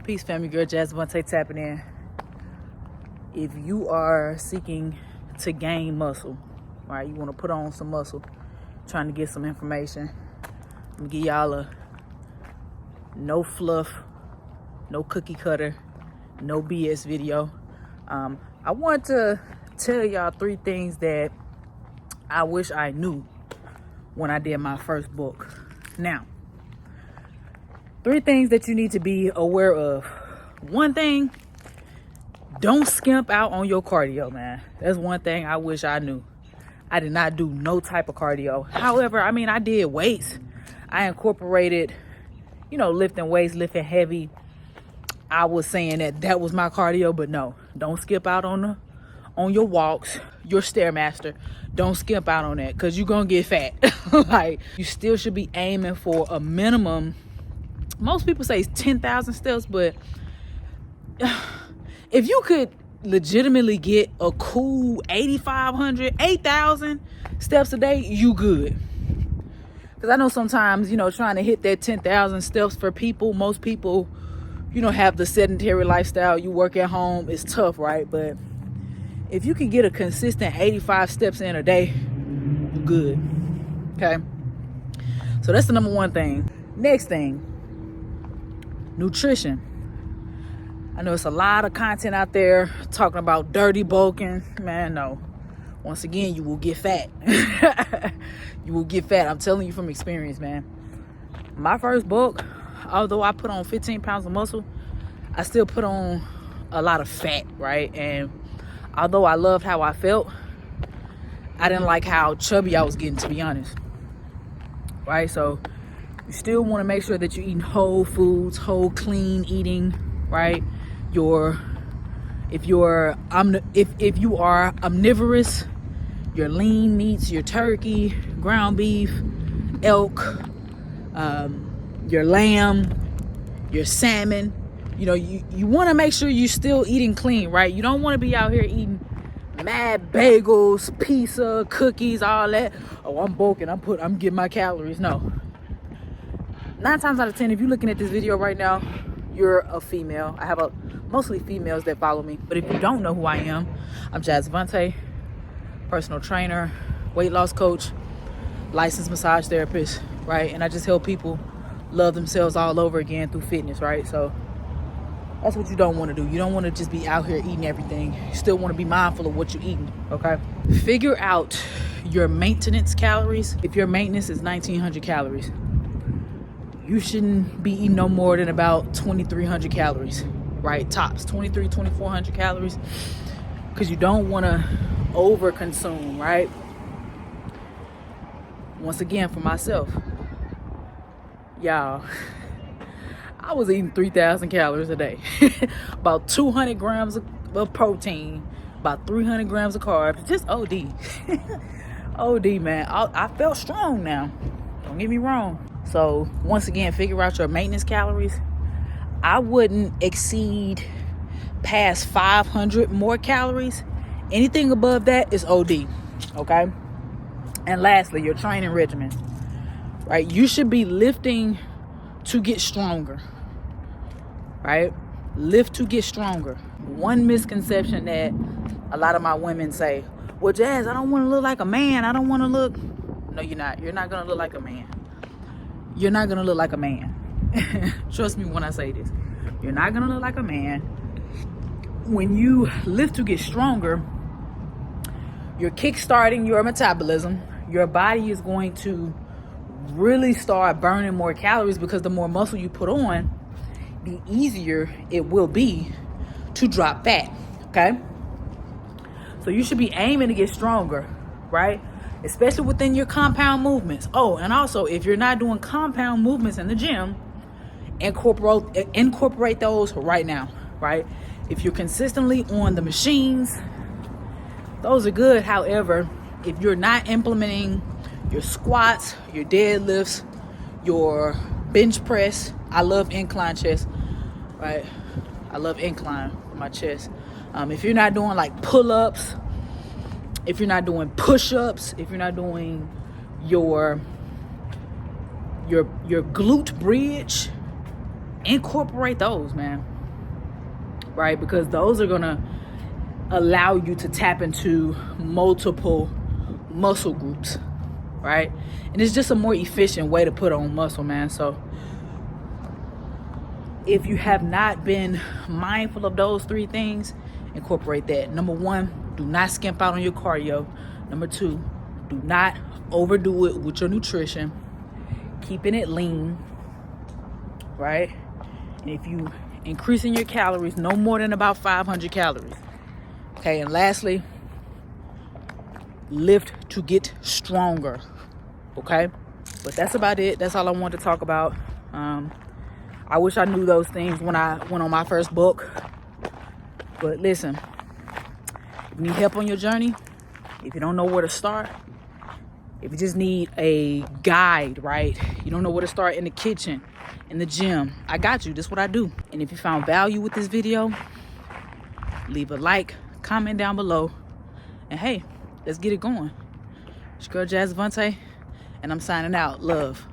Peace, family. Girl, Avantí tapping in. If you are seeking to gain muscle, right, you want to put on some muscle, trying to get some information, I'm going to give y'all a no fluff, no cookie cutter, no BS video. I want to tell y'all 3 things that I wish I knew when I did my first book. Now, 3 things that you need to be aware of. One thing, don't skimp out on your cardio, man. That's one thing I wish I knew. I did not do no type of cardio. However, I did weights. I incorporated, lifting weights, lifting heavy. I was saying that was my cardio, but no, don't skip out on your walks, your Stairmaster. Don't skip out on that, because you're going to get fat. Like, you still should be aiming for a minimum. Most people say 10,000 steps, but if you could legitimately get a cool 8,500, 8,000 steps a day, you good. Because I know sometimes, trying to hit that 10,000 steps for people, most people, have the sedentary lifestyle. You work at home, it's tough, right? But if you can get a consistent 85 steps in a day, you're good. Okay? So that's the number 1 thing. Next thing, nutrition. I know it's a lot of content out there talking about dirty bulking. Man, no. Once again, you will get fat. You will get fat. I'm telling you from experience, man. My first bulk, although I put on 15 pounds of muscle, I still put on a lot of fat, right? And although I loved how I felt, I didn't like how chubby I was getting, to be honest. Right? So you still want to make sure that you're eating whole foods, whole clean eating, right? If you are omnivorous, your lean meats, your turkey, ground beef, elk, your lamb, your salmon, you want to make sure you're still eating clean, right? You don't want to be out here eating mad bagels, pizza, cookies, all that. Oh, I'm bulking, I'm getting my calories. No. 9 times out of 10, if you're looking at this video right now, you're a female. I have mostly females that follow me. But if you don't know who I am, I'm Avantí, personal trainer, weight loss coach, licensed massage therapist, right? And I just help people love themselves all over again through fitness, right? So that's what you don't want to do. You don't want to just be out here eating everything. You still want to be mindful of what you're eating, okay? Figure out your maintenance calories. If your maintenance is 1,900 calories, you shouldn't be eating no more than about 2,300 calories, right? Tops, 2,400 calories, because you don't want to over consume, right? Once again, for myself, y'all, I was eating 3,000 calories a day. About 200 grams of protein, about 300 grams of carbs, just OD. OD, man. I felt strong now. Don't get me wrong. So once again, figure out your maintenance calories. I wouldn't exceed past 500 more calories. Anything above that is OD, okay? And lastly, your training regimen, right? You should be lifting to get stronger, right? Lift to get stronger. One misconception that a lot of my women say, well, Jazz, I don't want to look like a man. I don't want to look. No, you're not. You're not going to look like a man. You're not going to look like a man. Trust me when I say this. You're not going to look like a man. When you lift to get stronger, you're kickstarting your metabolism. Your body is going to really start burning more calories, because the more muscle you put on, the easier it will be to drop fat, okay? So you should be aiming to get stronger, right? Especially within your compound movements. Oh, and also, if you're not doing compound movements in the gym, incorporate those right now, right? If you're consistently on the machines, those are good. However, if you're not implementing your squats, your deadlifts, your bench press, I love incline chest, right? I love incline for my chest. If you're not doing like pull-ups, if you're not doing push-ups, if you're not doing your glute bridge, incorporate those, man. right? Because those are gonna allow you to tap into multiple muscle groups, right? And it's just a more efficient way to put on muscle, man. So if you have not been mindful of those 3 things, incorporate that. Number 1, do not skimp out on your cardio. Number 2, do not overdo it with your nutrition. Keeping it lean, right? And if you increasing your calories, no more than about 500 calories. Okay, and lastly, lift to get stronger. Okay, but that's about it. That's all I wanted to talk about. I wish I knew those things when I went on my first book. But listen, if you need help on your journey, if you don't know where to start, if you just need a guide, right? You don't know where to start in the kitchen, in the gym, I got you. This is what I do. And if you found value with this video, leave a like, comment down below, and hey, let's get it going. It's your girl Jazz Avantí, and I'm signing out. Love.